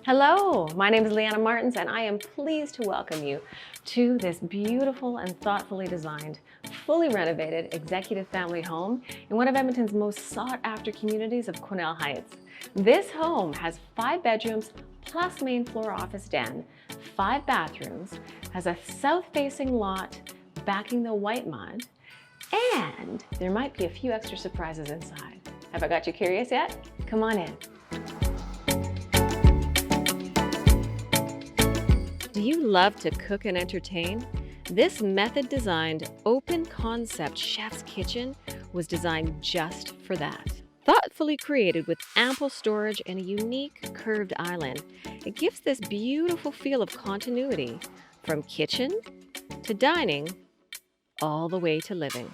Hello, my name is Leanna Martins and I am pleased to welcome you to this beautiful and thoughtfully designed, fully renovated executive family home in one of Edmonton's most sought after communities of Quesnell Heights. This home has 5 bedrooms plus main floor office den, 5 bathrooms, has a south-facing lot backing the white mud, and there might be a few extra surprises inside. Have I got you curious yet? Come on in. Do you love to cook and entertain? This method-designed, open-concept chef's kitchen was designed just for that. Thoughtfully created with ample storage and a unique curved island, it gives this beautiful feel of continuity from kitchen to dining all the way to living.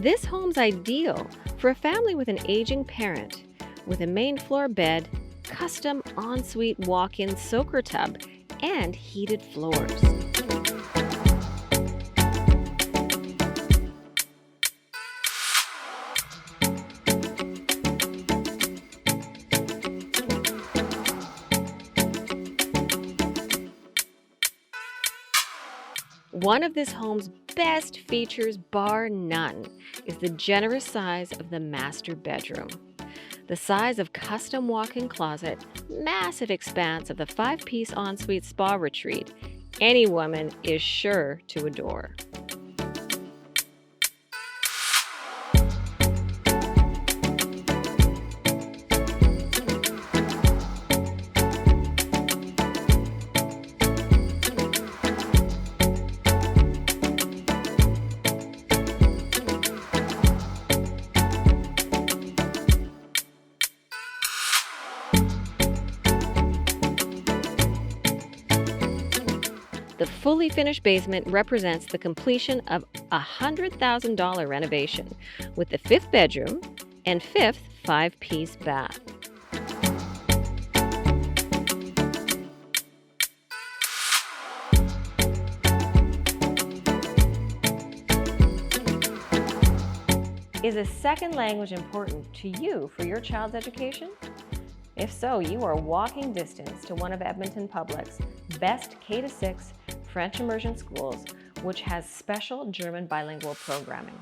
This home's ideal for a family with an aging parent, with a main floor bed, custom ensuite walk-in soaker tub, and heated floors. One of this home's best features, bar none, is the generous size of the master bedroom. The size of custom walk-in closet, massive expanse of the 5-piece ensuite spa retreat, any woman is sure to adore. The fully finished basement represents the completion of a $100,000 renovation with the 5th bedroom and 5th 5-piece bath. Is a second language important to you for your child's education? If so, you are walking distance to one of Edmonton Public's best K-6 French immersion schools, which has special German bilingual programming.